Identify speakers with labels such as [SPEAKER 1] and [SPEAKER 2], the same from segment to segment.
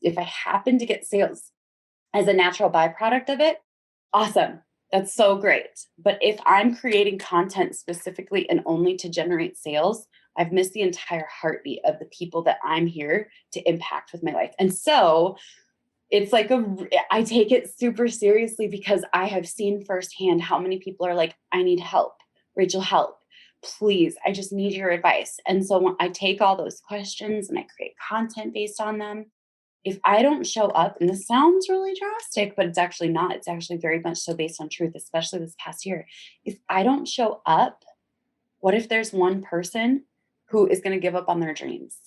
[SPEAKER 1] If I happen to get sales as a natural byproduct of it, awesome. That's so great. But if I'm creating content specifically and only to generate sales, I've missed the entire heartbeat of the people that I'm here to impact with my life. And so it's like I take it super seriously because I have seen firsthand how many people are like, I need help. Rachel, help. Please, I just need your advice. And so when I take all those questions and I create content based on them, if I don't show up, and this sounds really drastic, but it's actually not. It's actually very much so based on truth, especially this past year. If I don't show up, what if there's one person who is going to give up on their dreams?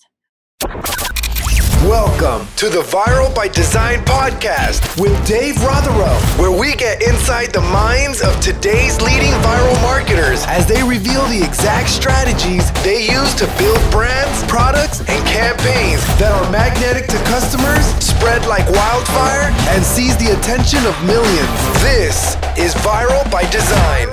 [SPEAKER 2] Welcome to the Viral by Design podcast with Dave Rotherow, where we get inside the minds of today's leading viral marketers as they reveal the exact strategies they use to build brands, products, and campaigns that are magnetic to customers, spread like wildfire, and seize the attention of millions. This is Viral by Design.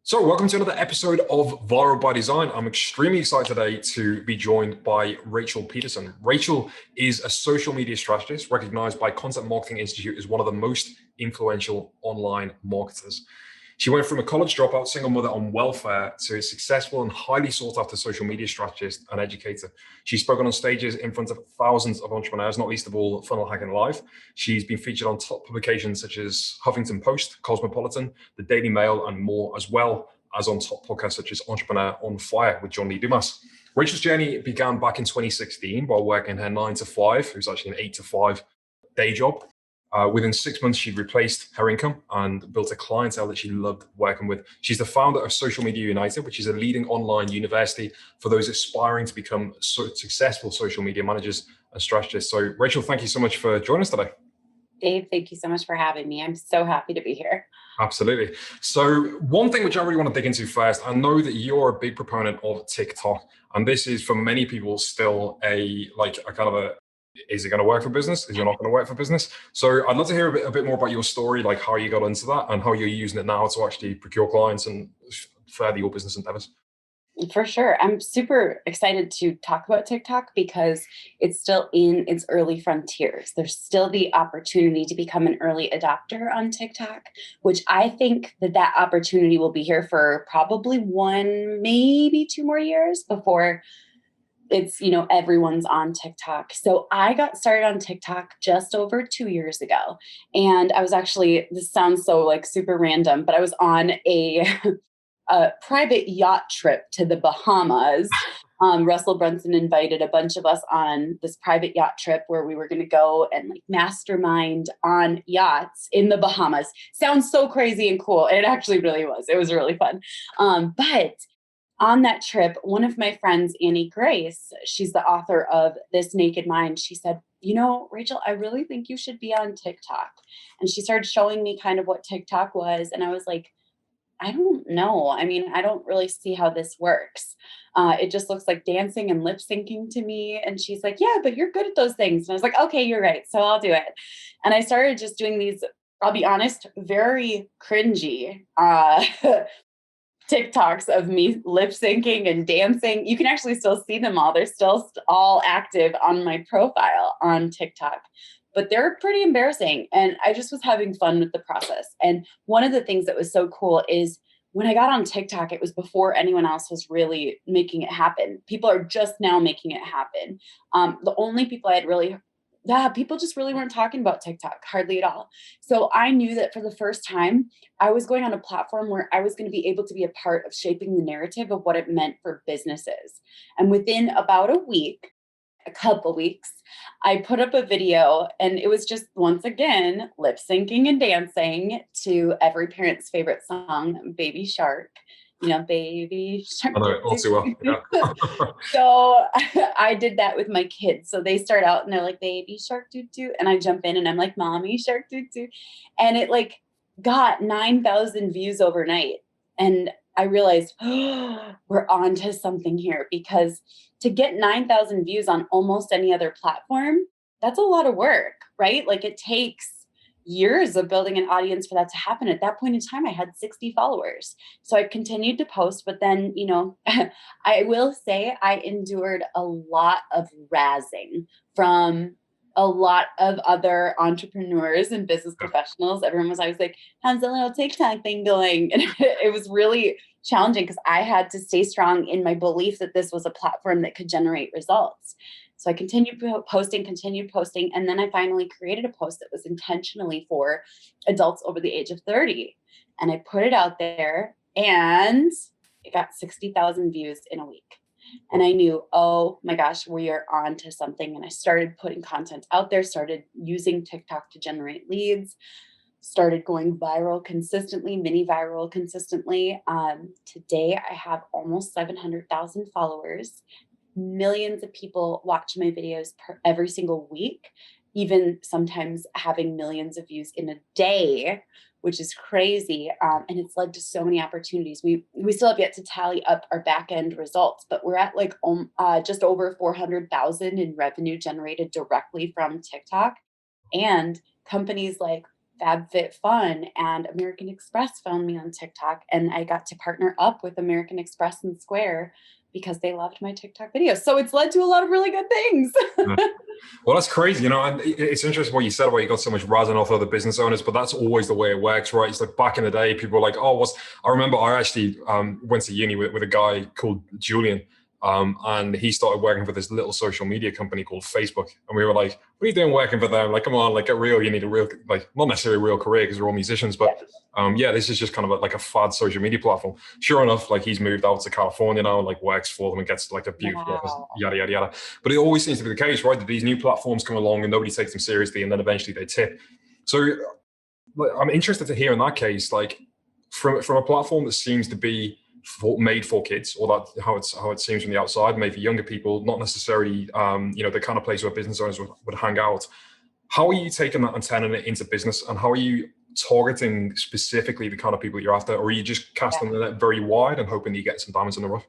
[SPEAKER 3] So welcome to another episode of Viral by Design. I'm extremely excited today to be joined by Rachel Pedersen. Rachel is a social media strategist recognized by Content Marketing Institute as one of the most influential online marketers. She went from a college dropout, single mother on welfare, to a successful and highly sought after social media strategist and educator. She's spoken on stages in front of thousands of entrepreneurs, not least of all Funnel Hacking Live. She's been featured on top publications such as Huffington Post, Cosmopolitan, the Daily Mail, and more, as well as on top podcasts such as Entrepreneur on Fire with John Lee Dumas. Rachel's journey began back in 2016 while working her 9 to 5, it was actually an 8 to 5 day job. Within 6 months, she'd replaced her income and built a clientele that she loved working with. She's the founder of Social Media United, which is a leading online university for those aspiring to become successful social media managers and strategists. So, Rachel, thank you so much for joining us today.
[SPEAKER 1] Dave, thank you so much for having me. I'm so happy to be here.
[SPEAKER 3] Absolutely. So one thing which I really want to dig into first, I know that you're a big proponent of TikTok, and this is for many people still a kind of is it going to work for business? Is it not going to work for business? So I'd love to hear a bit more about your story, like how you got into that and how you're using it now to actually procure clients and further your business endeavors.
[SPEAKER 1] For sure. I'm super excited to talk about TikTok because it's still in its early frontiers. There's still the opportunity to become an early adopter on TikTok, which I think that opportunity will be here for probably 1, maybe 2 more years before it's, everyone's on TikTok. So I got started on TikTok just over 2 years ago. And I was actually, this sounds so like super random, but I was on a private yacht trip to the Bahamas. Russell Brunson invited a bunch of us on this private yacht trip where we were going to go and mastermind on yachts in the Bahamas. Sounds so crazy and cool. And it actually really was. It was really fun. But on that trip, one of my friends, Annie Grace, she's the author of This Naked Mind. She said, Rachel, I really think you should be on TikTok. And she started showing me kind of what TikTok was. And I was like, I don't know. I mean, I don't really see how this works. It just looks like dancing and lip syncing to me. And she's like, yeah, but you're good at those things. And I was like, okay, you're right. So I'll do it. And I started just doing these, I'll be honest, very cringy TikToks of me lip syncing and dancing. You can actually still see them all. They're still all active on my profile on TikTok. But they're pretty embarrassing. And I just was having fun with the process. And one of the things that was so cool is when I got on TikTok, it was before anyone else was really making it happen. People are just now making it happen. The only people I had really, people just really weren't talking about TikTok, hardly at all. So I knew that for the first time, I was going on a platform where I was going to be able to be a part of shaping the narrative of what it meant for businesses. And within about a couple weeks, I put up a video and it was just, once again, lip syncing and dancing to every parent's favorite song, Baby Shark. Baby Shark.
[SPEAKER 3] I know it all too well. Yeah.
[SPEAKER 1] So I did that with my kids. So they start out and they're like, Baby Shark doo doo. And I jump in and I'm like, Mommy Shark doo doo. And it got 9,000 views overnight. And I realized, we're on to something here, because to get 9,000 views on almost any other platform, that's a lot of work, right? It takes years of building an audience for that to happen. At that point in time, I had 60 followers. So I continued to post, but then, I will say I endured a lot of razzing from a lot of other entrepreneurs and business professionals, everyone was always like, how's the little TikTok thing going? And it was really challenging because I had to stay strong in my belief that this was a platform that could generate results. So I continued posting. And then I finally created a post that was intentionally for adults over the age of 30. And I put it out there and it got 60,000 views in a week. And I knew, oh my gosh, we are on to something. And I started putting content out there, started using TikTok to generate leads, started going viral consistently, mini viral consistently. Today, I have almost 700,000 followers. Millions of people watch my videos every single week, even sometimes having millions of views in a day, which is crazy. And it's led to so many opportunities. We still have yet to tally up our back end results, but we're at like just over 400,000 in revenue generated directly from TikTok. And companies like FabFitFun and American Express found me on TikTok, and I got to partner up with American Express and Square because they loved my TikTok videos. So it's led to a lot of really good things.
[SPEAKER 3] Well, that's crazy, and it's interesting what you said about you got so much razzing off other business owners, but that's always the way it works, right? It's like back in the day, people were like, oh, I remember I actually went to uni with a guy called Julian, and he started working for this little social media company called Facebook. And we were like, what are you doing working for them? Like, come on, like get real. You need a real, like not necessarily a real career because we're all musicians, but this is just kind of like a fad social media platform. Sure enough, like he's moved out to California now, like works for them and gets like a beautiful office, yada, yada, yada. But it always seems to be the case, right? That these new platforms come along and nobody takes them seriously and then eventually they tip. So I'm interested to hear in that case, like from a platform that seems to be made for kids, or that how it seems from the outside, maybe younger people, not necessarily the kind of place where business owners would hang out. How are you taking that and turning it into business, and how are you targeting specifically the kind of people you're after, or are you just casting the net very wide and hoping that you get some diamonds in the rough?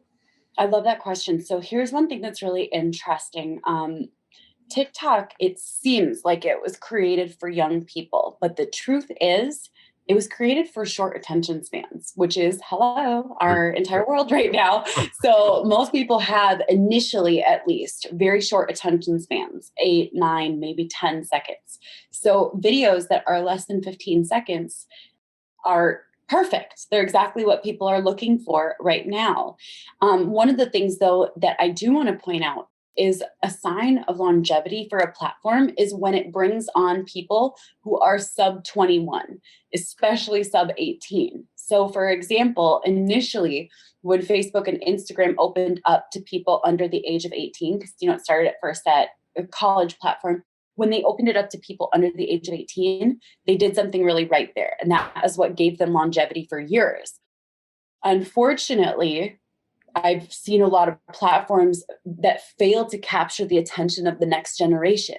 [SPEAKER 1] I love that question. So here's one thing that's really interesting. TikTok, it seems like it was created for young people, but the truth is it was created for short attention spans, which is, our entire world right now. So most people have initially, at least, very short attention spans, 8, 9, maybe 10 seconds. So videos that are less than 15 seconds are perfect. They're exactly what people are looking for right now. One of the things, though, that I do want to point out is a sign of longevity for a platform is when it brings on people who are sub 21, especially sub 18. So for example, initially when Facebook and Instagram opened up to people under the age of 18, because it started at first at a college platform, when they opened it up to people under the age of 18, they did something really right there. And that is what gave them longevity for years. Unfortunately, I've seen a lot of platforms that fail to capture the attention of the next generation.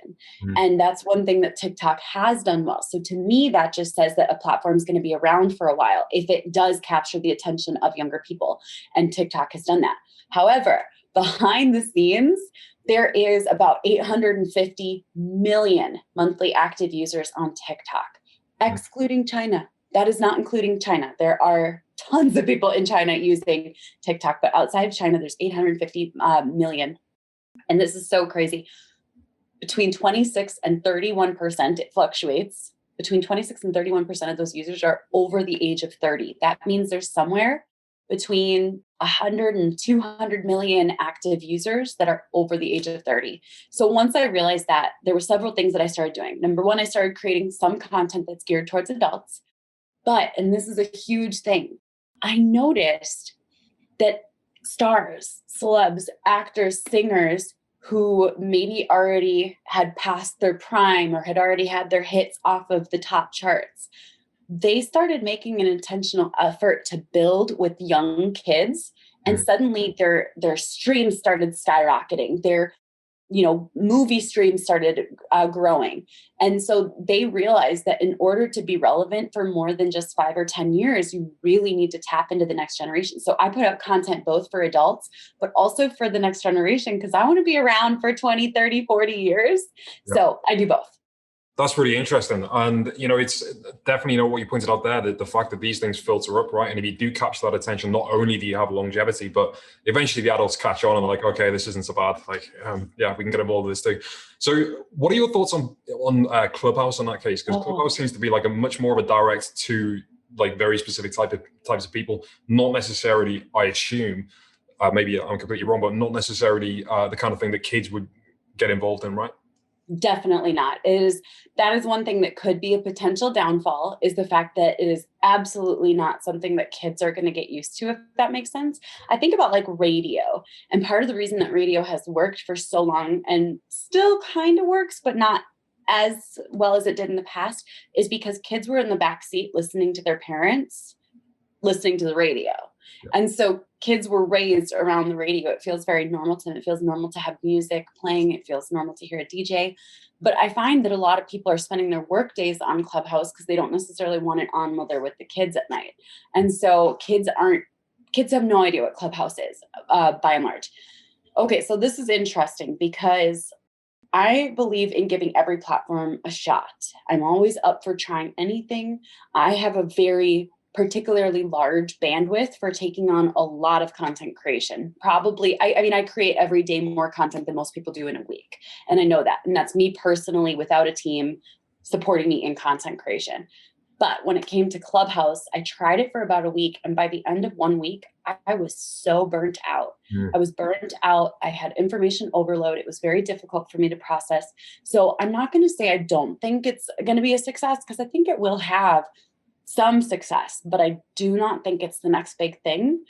[SPEAKER 1] And that's one thing that TikTok has done well. So to me, that just says that a platform is going to be around for a while if it does capture the attention of younger people. And TikTok has done that. However, behind the scenes, there is about 850 million monthly active users on TikTok, excluding China. That is not including China. There are tons of people in China using TikTok, but outside of China, there's 850 million. And this is so crazy. Between 26 and 31%, it fluctuates. Between 26 and 31% of those users are over the age of 30. That means there's somewhere between 100 and 200 million active users that are over the age of 30. So once I realized that, there were several things that I started doing. Number one, I started creating some content that's geared towards adults. But, and this is a huge thing, I noticed that stars, celebs, actors, singers who maybe already had passed their prime or had already had their hits off of the top charts, they started making an intentional effort to build with young kids. And suddenly their streams started skyrocketing. Their movie streams started growing. And so they realized that in order to be relevant for more than just 5 or 10 years, you really need to tap into the next generation. So I put out content both for adults, but also for the next generation, because I want to be around for 20, 30, 40 years. Yep. So I do both.
[SPEAKER 3] That's really interesting. And, it's definitely, what you pointed out there, that the fact that these things filter up, right? And if you do catch that attention, not only do you have longevity, but eventually the adults catch on and are like, okay, this isn't so bad. Like, yeah, we can get involved with this too. So what are your thoughts on Clubhouse in that case? Because Clubhouse seems to be like a much more of a direct to like very specific types of people, not necessarily, I assume, maybe I'm completely wrong, but not necessarily the kind of thing that kids would get involved in, right?
[SPEAKER 1] Definitely not. That is one thing that could be a potential downfall, is the fact that it is absolutely not something that kids are going to get used to, if that makes sense. I think about like radio, and part of the reason that radio has worked for so long and still kind of works, but not as well as it did in the past, is because kids were in the back seat listening to their parents, listening to the radio. And so kids were raised around the radio. It feels very normal to them. It feels normal to have music playing. It feels normal to hear a DJ. But I find that a lot of people are spending their work days on Clubhouse because they don't necessarily want it on while they're with the kids at night. And so kids have no idea what Clubhouse is, by and large. Okay, so this is interesting because I believe in giving every platform a shot. I'm always up for trying anything. I have a very particularly large bandwidth for taking on a lot of content creation. Probably, I create every day more content than most people do in a week. And I know that. And that's me personally without a team supporting me in content creation. But when it came to Clubhouse, I tried it for about a week. And by the end of 1 week, I was so burnt out. I was burnt out. I had information overload. It was very difficult for me to process. So I'm not going to say I don't think it's going to be a success, because I think it will have some success, but I do not think it's the next big thing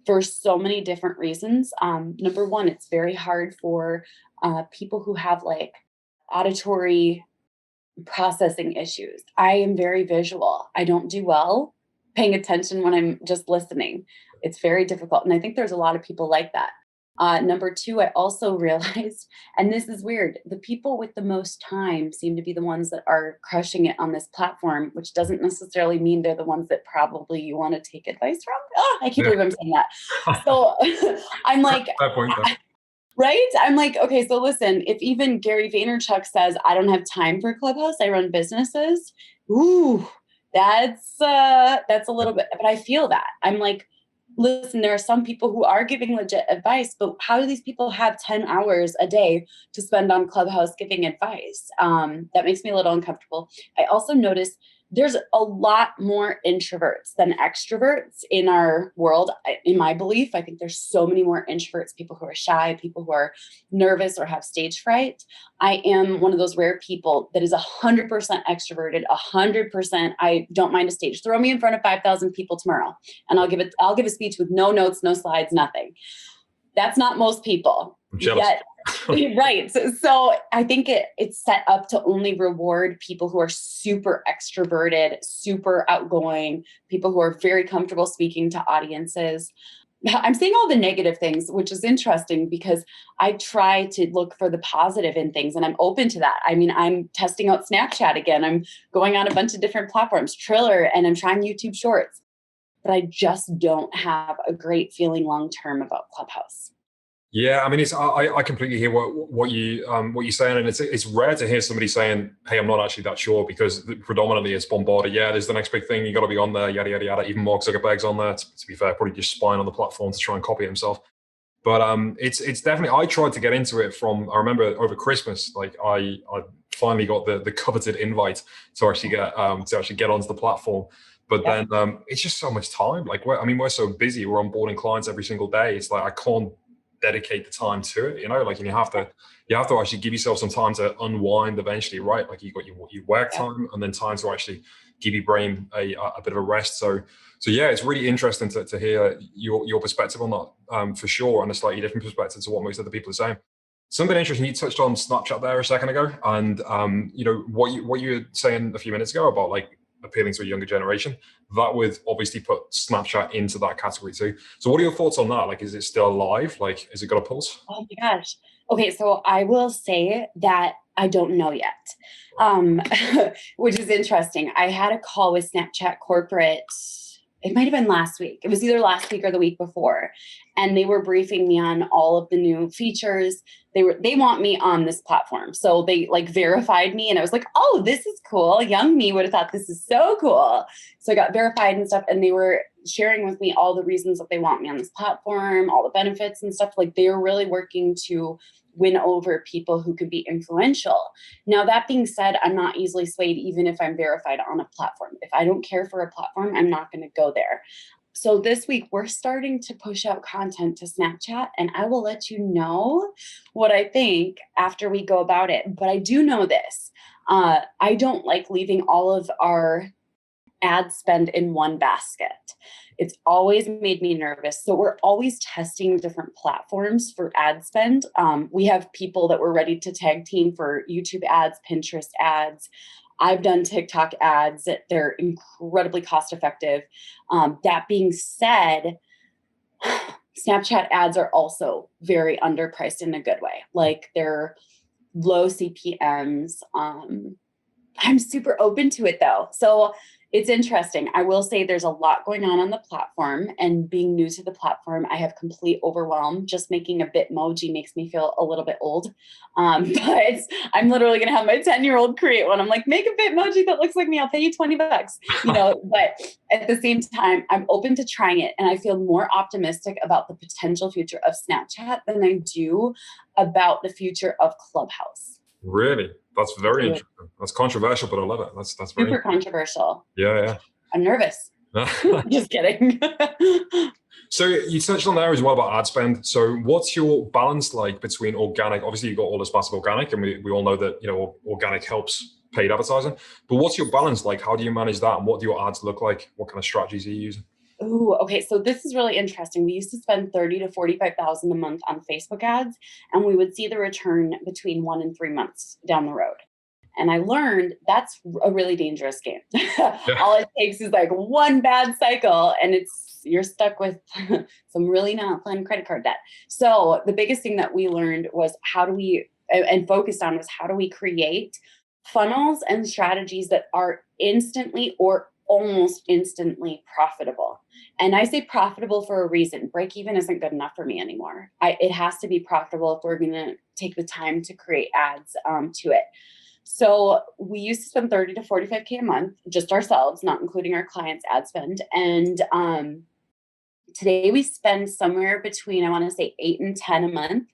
[SPEAKER 1] for so many different reasons. Number one, it's very hard for people who have like auditory processing issues. I am very visual. I don't do well paying attention when I'm just listening. It's very difficult. And I think there's a lot of people like that. Number two, I also realized, and this is weird, the people with the most time seem to be the ones that are crushing it on this platform, which doesn't necessarily mean they're the ones that probably you want to take advice from. Oh, I can't believe I'm saying that. So I'm like, right? I'm like, okay, so listen, if even Gary Vaynerchuk says, I don't have time for Clubhouse, I run businesses. Ooh, that's a little bit, but I feel that. I'm like, listen, there are some people who are giving legit advice, but how do these people have 10 hours a day to spend on Clubhouse giving advice? That makes me a little uncomfortable. I also notice there's a lot more introverts than extroverts in our world. In my belief, I think there's so many more introverts, people who are shy, people who are nervous or have stage fright. I am one of those rare people that is 100% extroverted, 100%. I don't mind a stage. Throw me in front of 5,000 people tomorrow and I'll give a speech with no notes, no slides, nothing. That's not most people.
[SPEAKER 3] I'm jealous.
[SPEAKER 1] Yet, right. So I think it's set up to only reward people who are super extroverted, super outgoing, people who are very comfortable speaking to audiences. I'm saying all the negative things, which is interesting because I try to look for the positive in things, and I'm open to that. I mean, I'm testing out Snapchat again. I'm going on a bunch of different platforms, Triller, and I'm trying YouTube Shorts. But I just don't have a great feeling long-term about Clubhouse.
[SPEAKER 3] Yeah, I mean, I completely hear what you're saying, and it's rare to hear somebody saying, "Hey, I'm not actually that sure," because predominantly it's bombarded. Yeah, there's the next big thing. You got to be on there, yada yada yada. Even Mark Zuckerberg's on there. To be fair, probably just spying on the platform to try and copy himself. But it's definitely. I tried to get into it I remember over Christmas, like I finally got the coveted invite to actually get onto the platform. But then it's just so much time. Like we're so busy. We're onboarding clients every single day. It's like I can't dedicate the time to it, like, and you have to actually give yourself some time to unwind eventually, right? Like you got your work time and then time to actually give your brain a bit of a rest. So yeah, it's really interesting to hear your perspective on that, for sure, and a slightly different perspective to what most other people are saying. Something interesting, you touched on Snapchat there a second ago, and what you were saying a few minutes ago about like appealing to a younger generation, that would obviously put Snapchat into that category too. So what are your thoughts on that? Like, is it still alive? Like, has it got a pulse?
[SPEAKER 1] Oh my gosh. Okay, so I will say that I don't know yet, which is interesting. I had a call with Snapchat corporate it might've been last week. It was either last week or the week before. And they were briefing me on all of the new features. They want me on this platform. So they like verified me and I was like, oh, this is cool. Young me would have thought this is so cool. So I got verified and stuff. And they were sharing with me all the reasons that they want me on this platform, all the benefits and stuff. Like they were really working to win over people who could be influential. Now, that being said, I'm not easily swayed, even if I'm verified on a platform. If I don't care for a platform, I'm not going to go there. So this week, we're starting to push out content to Snapchat, and I will let you know what I think after we go about it. But I do know this. I don't like leaving all of our ad spend in one basket. It's always made me nervous. So we're always testing different platforms for ad spend. We have people that we're ready to tag team for YouTube ads, Pinterest ads. I've done TikTok ads. They're incredibly cost effective. That being said, Snapchat ads are also very underpriced in a good way. Like they're low CPMs. I'm super open to it though. So it's interesting. I will say there's a lot going on the platform, and being new to the platform, I have complete overwhelm. Just making a Bitmoji makes me feel a little bit old. But I'm literally going to have my 10-year-old create one. I'm like, make a Bitmoji that looks like me. I'll pay you $20, but at the same time, I'm open to trying it. And I feel more optimistic about the potential future of Snapchat than I do about the future of Clubhouse.
[SPEAKER 3] Really? That's very interesting. That's controversial, but I love it. That's very
[SPEAKER 1] super controversial.
[SPEAKER 3] Yeah.
[SPEAKER 1] I'm nervous. Just kidding.
[SPEAKER 3] So you touched on there as well about ad spend. So what's your balance like between organic? Obviously, you've got all this massive organic, and we all know that organic helps paid advertising. But what's your balance like? How do you manage that? And what do your ads look like? What kind of strategies are you using?
[SPEAKER 1] Ooh, okay. So this is really interesting. We used to spend 30 to 45,000 a month on Facebook ads, and we would see the return between 1 and 3 months down the road. And I learned that's a really dangerous game. All it takes is like one bad cycle, and you're stuck with some really not fun credit card debt. So the biggest thing that we learned was focused on was how do we create funnels and strategies that are instantly or almost instantly profitable. And I say profitable for a reason. Break even isn't good enough for me anymore. It has to be profitable if we're going to take the time to create ads to it. So we used to spend 30 to 45K a month, just ourselves, not including our clients' ad spend. And today we spend somewhere between, I want to say 8 and 10 a month,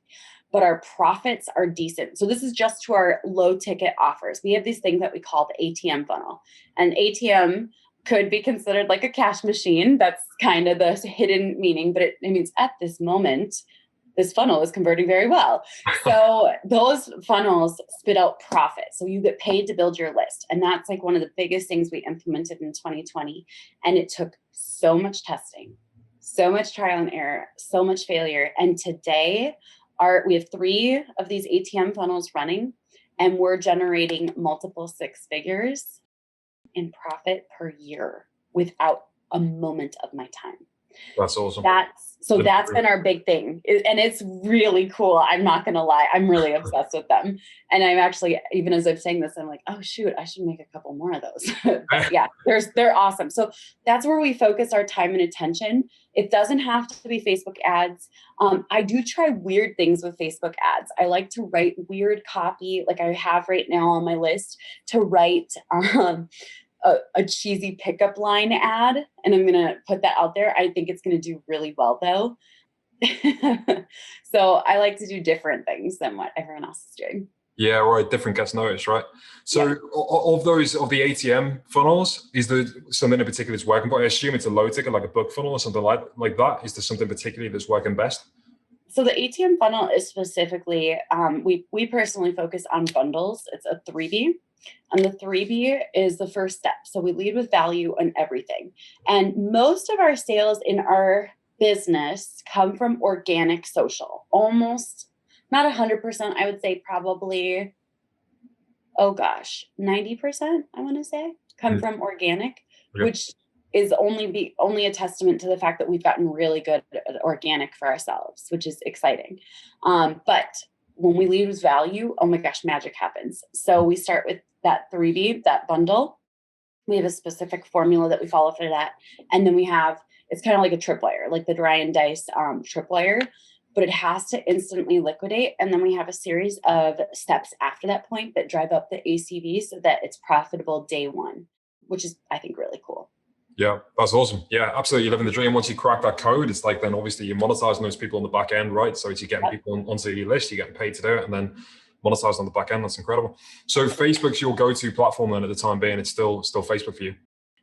[SPEAKER 1] but our profits are decent. So this is just to our low ticket offers. We have these things that we call the ATM funnel. And ATM could be considered like a cash machine. That's kind of the hidden meaning, but it means at this moment, this funnel is converting very well. So those funnels spit out profit. So you get paid to build your list. And that's like one of the biggest things we implemented in 2020. And it took so much testing, so much trial and error, so much failure. And today we have 3 of these ATM funnels running, and we're generating multiple 6 figures in profit per year without a moment of my time.
[SPEAKER 3] That's awesome.
[SPEAKER 1] That's been our big thing. And it's really cool. I'm not going to lie. I'm really obsessed with them. And I'm actually, even as I'm saying this, I'm like, oh shoot, I should make a couple more of those. But yeah, they're awesome. So that's where we focus our time and attention. It doesn't have to be Facebook ads. I do try weird things with Facebook ads. I like to write weird copy, like I have right now on my list to write, a cheesy pickup line ad, and I'm going to put that out there. I think it's going to do really well though. So I like to do different things than what everyone else is doing.
[SPEAKER 3] Yeah, right. Different gets noticed, right? So of the ATM funnels, is there something in particular that's working? But I assume it's a low ticket, like a book funnel or something like that. Is there something particularly that's working best?
[SPEAKER 1] So the ATM funnel is specifically, we personally focus on bundles. It's a 3B. And the 3B is the first step. So we lead with value on everything. And most of our sales in our business come from organic social. Almost, not 100%, I would say probably, 90%, I want to say, come from organic, which is only a testament to the fact that we've gotten really good at organic for ourselves, which is exciting. But when we lead with value, oh my gosh, magic happens. So we start with that 3B, that bundle. We have a specific formula that we follow for that. And then we have, it's kind of like a tripwire, like the dry and dice tripwire, but it has to instantly liquidate. And then we have a series of steps after that point that drive up the ACV so that it's profitable day one, which is, I think, really cool.
[SPEAKER 3] Yeah, that's awesome. Yeah, absolutely. You're living the dream. Once you crack that code, it's like, then obviously you're monetizing those people on the back end, right? So it's you getting people onto your list, you're getting paid to do it, and then monetized on the back end. That's incredible. So Facebook's your go-to platform then at the time being. It's still Facebook for you.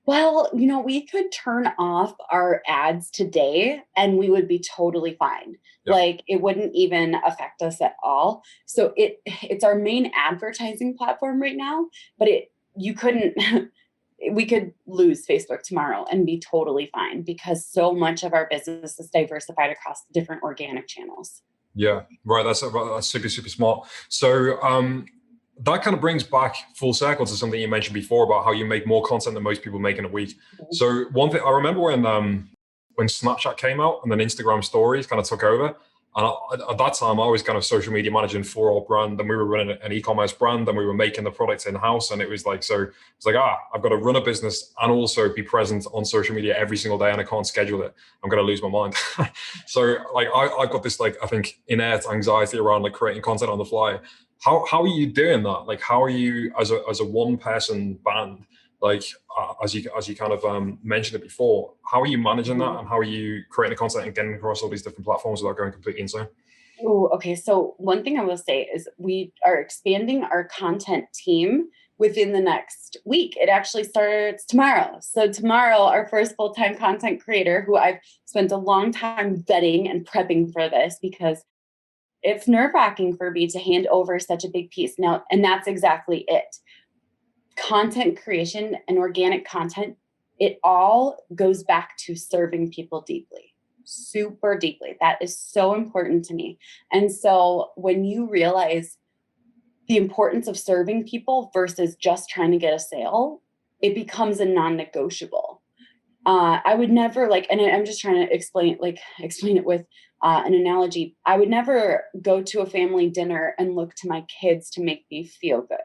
[SPEAKER 1] Well, we could turn off our ads today and we would be totally fine. Yep. Like it wouldn't even affect us at all. So it's our main advertising platform right now, but you couldn't we could lose Facebook tomorrow and be totally fine because so much of our business is diversified across different organic channels.
[SPEAKER 3] Yeah, right. That's super, super smart. So that kind of brings back full circle to something you mentioned before about how you make more content than most people make in a week. Mm-hmm. So one thing I remember when Snapchat came out and then Instagram stories kind of took over. And at that time, I was kind of social media managing for our brand, and we were running an e-commerce brand, and we were making the products in-house. And it was like, I've got to run a business and also be present on social media every single day, and I can't schedule it. I'm going to lose my mind. So like, I've got this, like, I think inherent anxiety around like creating content on the fly. How are you doing that? Like, how are you as a one person band? Like, as you kind of mentioned it before, how are you managing that, and how are you creating the content and getting across all these different platforms without going completely insane?
[SPEAKER 1] Oh, okay. So one thing I will say is we are expanding our content team within the next week. It actually starts tomorrow. So tomorrow, our first full-time content creator, who I've spent a long time vetting and prepping for this because it's nerve-wracking for me to hand over such a big piece now, and that's exactly it. Content creation and organic content, it all goes back to serving people deeply, super deeply. That is so important to me. And so when you realize the importance of serving people versus just trying to get a sale, it becomes a non-negotiable. I would never and I'm just trying to explain it with an analogy. I would never go to a family dinner and look to my kids to make me feel good.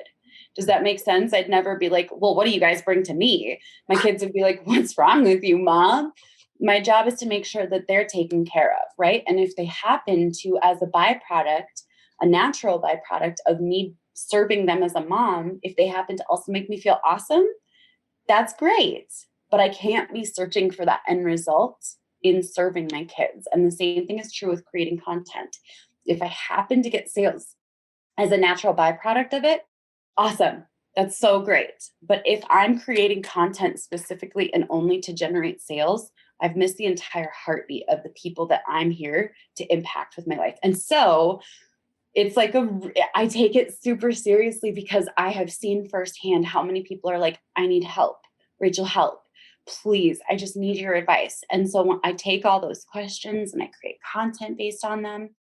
[SPEAKER 1] Does that make sense? I'd never be like, well, what do you guys bring to me? My kids would be like, what's wrong with you, Mom? My job is to make sure that they're taken care of, right? And if they happen to, as a byproduct, a natural byproduct of me serving them as a mom, if they happen to also make me feel awesome, that's great. But I can't be searching for that end result in serving my kids. And the same thing is true with creating content. If I happen to get sales as a natural byproduct of it, awesome. That's so great. But if I'm creating content specifically and only to generate sales, I've missed the entire heartbeat of the people that I'm here to impact with my life. And so it's like I take it super seriously because I have seen firsthand how many people are like, I need help. Rachel, help. Please, I just need your advice. And so when I take all those questions and I create content based on them,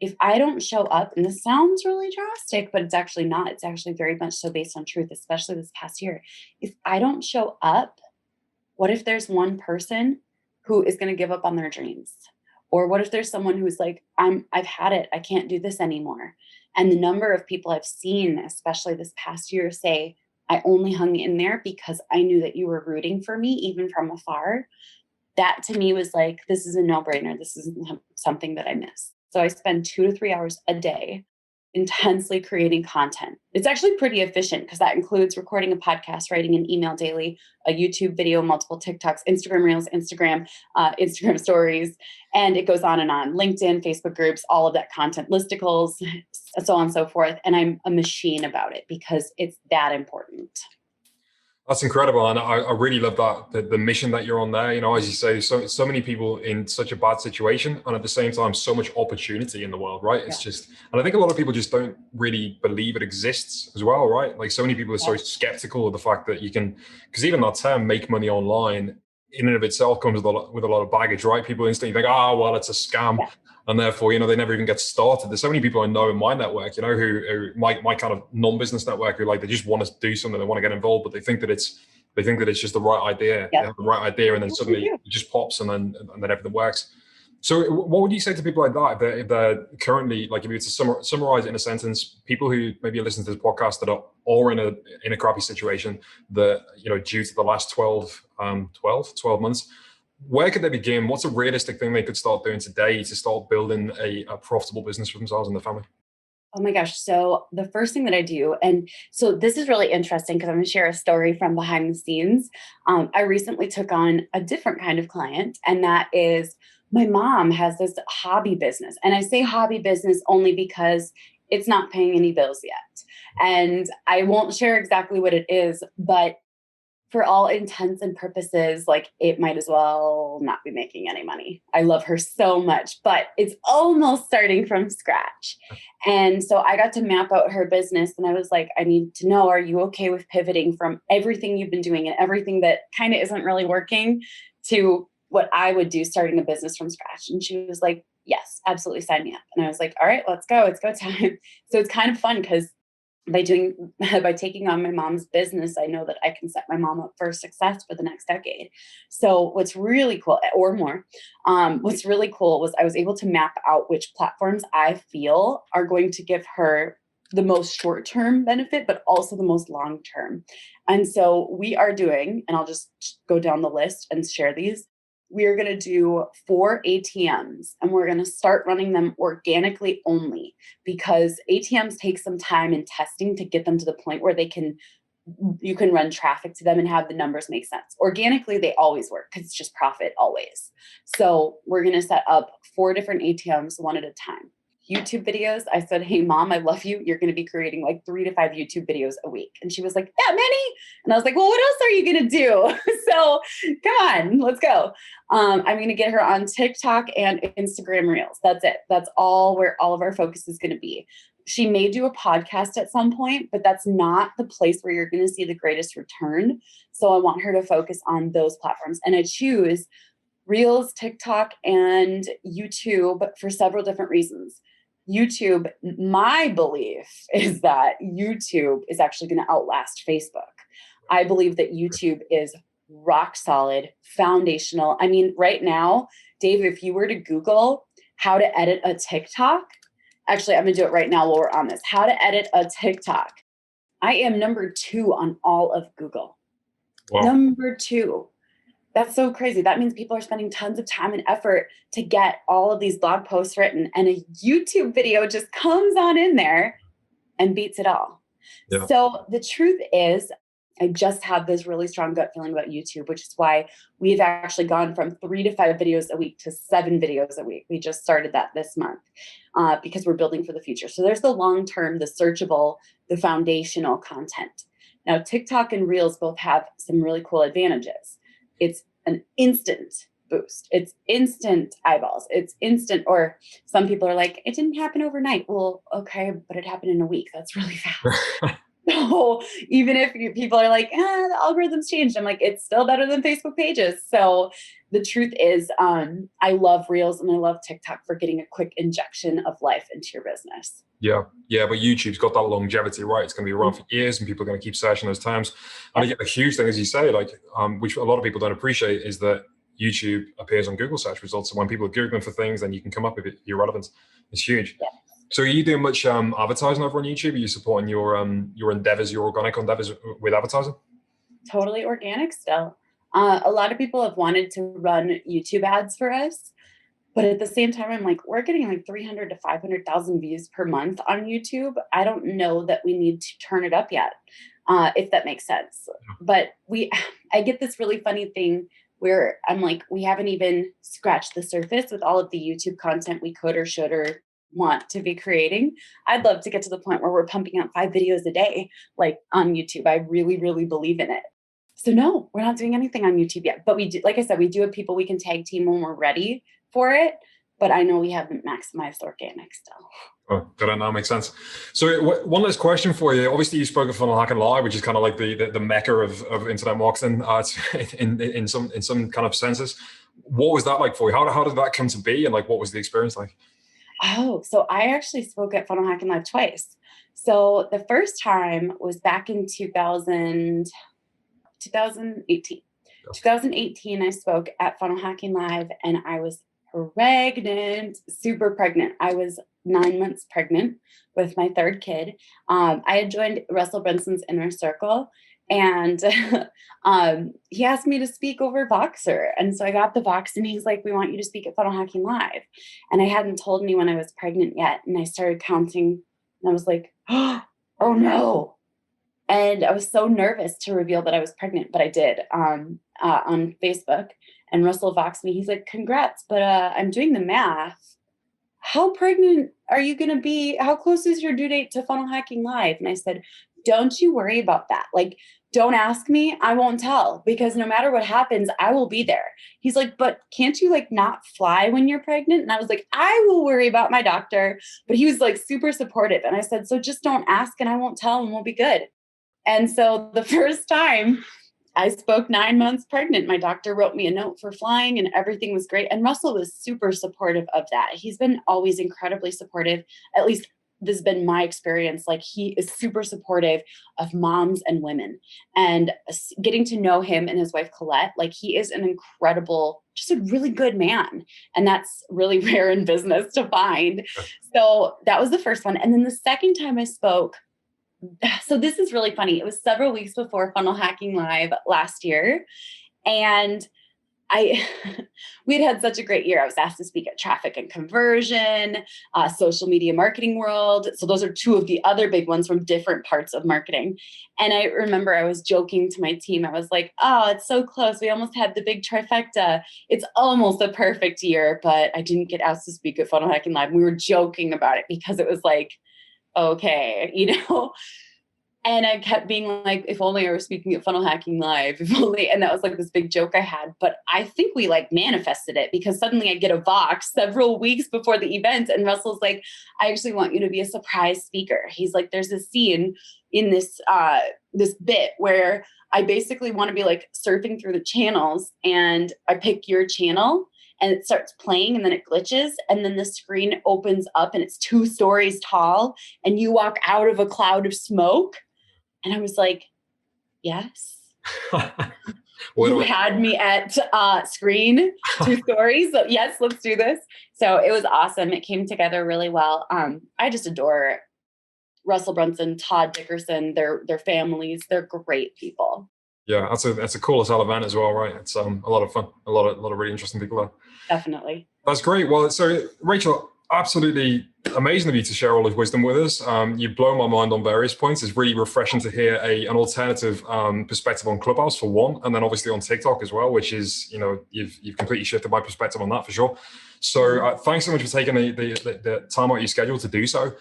[SPEAKER 1] if I don't show up, and this sounds really drastic, but it's actually not. It's actually very much so based on truth, especially this past year. If I don't show up, what if there's one person who is going to give up on their dreams? Or what if there's someone who's like, I've had it. I can't do this anymore. And the number of people I've seen, especially this past year, say, I only hung in there because I knew that you were rooting for me, even from afar. That to me was like, this is a no-brainer. This is something that I miss. So I spend 2 to 3 hours a day intensely creating content. It's actually pretty efficient because that includes recording a podcast, writing an email daily, a YouTube video, multiple TikToks, Instagram Reels, Instagram stories, and it goes on and on. LinkedIn, Facebook groups, all of that content, listicles, so on and so forth. And I'm a machine about it because it's that important.
[SPEAKER 3] That's incredible. And I really love that, the mission that you're on there. You know, as you say, so many people in such a bad situation, and at the same time, so much opportunity in the world, right? It's just, and I think a lot of people just don't really believe it exists as well, right? Like so many people are so skeptical of the fact that you can, because even that term, make money online, in and of itself comes with a lot of baggage, right? People instantly think, well, it's a scam. And therefore, they never even get started. There's so many people I know in my network, who my kind of non-business network, who they just want to do something, they want to get involved, but they think that it's just the right idea. They have the right idea, and then suddenly it just pops, and then everything works. So what would you say to people like that if they're currently, like, if you were to summarize it in a sentence, people who maybe listen to this podcast that are all in a crappy situation that, due to the last 12 months, where could they begin? What's a realistic thing they could start doing today to start building a profitable business for themselves and their family?
[SPEAKER 1] Oh my gosh. So the first thing that I do, and so this is really interesting because I'm going to share a story from behind the scenes. I recently took on a different kind of client, and that is my mom has this hobby business. And I say hobby business only because it's not paying any bills yet. And I won't share exactly what it is, but for all intents and purposes, like it might as well not be making any money. I love her so much, but it's almost starting from scratch. And so I got to map out her business and I was like, I need to know, are you okay with pivoting from everything you've been doing and everything that kind of isn't really working to what I would do starting a business from scratch? And she was like, yes, absolutely, sign me up. And I was like, all right, let's go. It's go time. So it's kind of fun because by taking on my mom's business, I know that I can set my mom up for success for the next decade. So what's really cool, or more, what's really cool was I was able to map out which platforms I feel are going to give her the most short-term benefit, but also the most long-term. And so we are doing, and I'll just go down the list and share these. We are going to do 4 ATMs and we're going to start running them organically only because ATMs take some time and testing to get them to the point where you can run traffic to them and have the numbers make sense. Organically, they always work because it's just profit always. So we're going to set up 4 different ATMs one at a time. YouTube videos. I said, hey, mom, I love you. You're going to be creating like 3 to 5 YouTube videos a week. And she was like, that many? And I was like, well, what else are you going to do? So come on, let's go. I'm going to get her on TikTok and Instagram Reels. That's it. That's all where all of our focus is going to be. She may do a podcast at some point, but that's not the place where you're going to see the greatest return. So I want her to focus on those platforms. And I choose Reels, TikTok, and YouTube for several different reasons. YouTube, my belief is that YouTube is actually going to outlast Facebook. I believe that YouTube is rock solid, foundational. I mean, right now, Dave, if you were to Google how to edit a TikTok, actually, I'm going to do it right now while we're on this. How to edit a TikTok. I am number 2 on all of Google. Wow. Number 2. That's so crazy. That means people are spending tons of time and effort to get all of these blog posts written, and a YouTube video just comes on in there and beats it all. Yeah. So the truth is, I just have this really strong gut feeling about YouTube, which is why we've actually gone from 3 to 5 videos a week to 7 videos a week. We just started that this month because we're building for the future. So there's the long-term, the searchable, the foundational content. Now, TikTok and Reels both have some really cool advantages. It's an instant boost. It's instant eyeballs. It's instant, or some people are like, it didn't happen overnight. Well, okay, but it happened in a week. That's really fast. So even if people are like, the algorithms changed, I'm like, it's still better than Facebook pages. So the truth is, I love Reels and I love TikTok for getting a quick injection of life into your business.
[SPEAKER 3] Yeah, but YouTube's got that longevity, right? It's going to be around for years and people are going to keep searching those terms. And I get a huge thing, as you say, like, which a lot of people don't appreciate, is that YouTube appears on Google search results. So when people are Googling for things, then you can come up with your relevance. It's huge. Yeah. So are you doing much advertising over on YouTube? Are you supporting your endeavors, your organic endeavors with advertising?
[SPEAKER 1] Totally organic still. A lot of people have wanted to run YouTube ads for us. But at the same time, I'm like, we're getting like 300 to 500,000 views per month on YouTube. I don't know that we need to turn it up yet, if that makes sense. But I get this really funny thing where I'm like, we haven't even scratched the surface with all of the YouTube content we could or should or want to be creating. I'd love to get to the point where we're pumping out 5 videos a day, like on YouTube. I really, really believe in it. So no, we're not doing anything on YouTube yet. But we do, like I said, we do have people we can tag team when we're ready for it. But I know we haven't maximized organic still.
[SPEAKER 3] Oh, that now makes sense. So one last question for you. Obviously, you spoke of Funnel Hack and Live, which is kind of like the mecca of internet marketing in some kind of senses. What was that like for you? How did that come to be, and like what was the experience like?
[SPEAKER 1] Oh, so I actually spoke at Funnel Hack and Live twice. So the first time was back in 2018. 2018, I spoke at Funnel Hacking Live, and I was pregnant, super pregnant. I was 9 months pregnant with my third kid. I had joined Russell Brunson's inner circle, and he asked me to speak over Voxer. And so I got the Vox, and he's like, we want you to speak at Funnel Hacking Live. And I hadn't told anyone I was pregnant yet. And I started counting, and I was like, oh no. And I was so nervous to reveal that I was pregnant, but I did on Facebook. And Russell Voxed me. He's like, congrats, but I'm doing the math. How pregnant are you going to be? How close is your due date to Funnel Hacking Live? And I said, don't you worry about that. Like, don't ask me. I won't tell, because no matter what happens, I will be there. He's like, but can't you like not fly when you're pregnant? And I was like, I will worry about my doctor. But he was like super supportive. And I said, so just don't ask and I won't tell and we'll be good. And so the first time I spoke 9 months pregnant, my doctor wrote me a note for flying and everything was great. And Russell was super supportive of that. He's been always incredibly supportive. At least this has been my experience. Like, he is super supportive of moms and women, and getting to know him and his wife, Colette, like, he is an incredible, just a really good man. And that's really rare in business to find. So that was the first one. And then the second time I spoke, so this is really funny. It was several weeks before Funnel Hacking Live last year. And we had such a great year. I was asked to speak at Traffic and Conversion, Social Media Marketing World. So those are two of the other big ones from different parts of marketing. And I remember I was joking to my team. I was like, oh, it's so close. We almost had the big trifecta. It's almost a perfect year, but I didn't get asked to speak at Funnel Hacking Live. We were joking about it because it was like, okay, and I kept being like, if only I were speaking at Funnel Hacking Live, if only. And that was like this big joke I had. But I think we like manifested it, because suddenly I get a Vox several weeks before the event. And Russell's like, I actually want you to be a surprise speaker. He's like, there's a scene in this bit where I basically want to be like surfing through the channels, and I pick your channel and it starts playing, and then it glitches, and then the screen opens up and it's 2 stories tall, and you walk out of a cloud of smoke. And I was like, yes. You had me at screen 2 stories. So yes, let's do this. So it was awesome. It came together really well. I just adore Russell Brunson, Todd Dickerson, their families. They're great people.
[SPEAKER 3] Yeah, that's a cool as hell event as well, right? It's a lot of fun, a lot of really interesting people there.
[SPEAKER 1] Definitely.
[SPEAKER 3] That's great. Well, so Rachel, absolutely amazing of you to share all of wisdom with us. You blow my mind on various points. It's really refreshing to hear an alternative perspective on Clubhouse for one, and then obviously on TikTok as well, which is, you've completely shifted my perspective on that for sure. So thanks so much for taking the time out of your schedule to do so.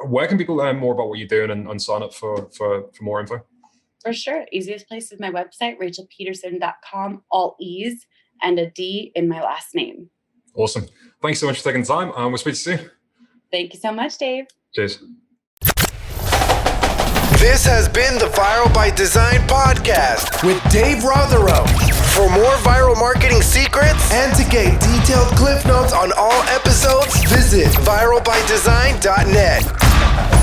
[SPEAKER 3] Where can people learn more about what you're doing and sign up for more info?
[SPEAKER 1] For sure. Easiest place is my website, rachelpedersen.com, all E's and a D in my last name.
[SPEAKER 3] Awesome. Thanks so much for taking the time. We'll speak to you soon.
[SPEAKER 1] Thank you so much, Dave.
[SPEAKER 3] Cheers.
[SPEAKER 2] This has been the Viral by Design podcast with Dave Rotherow. For more viral marketing secrets and to get detailed cliff notes on all episodes, visit viralbydesign.net.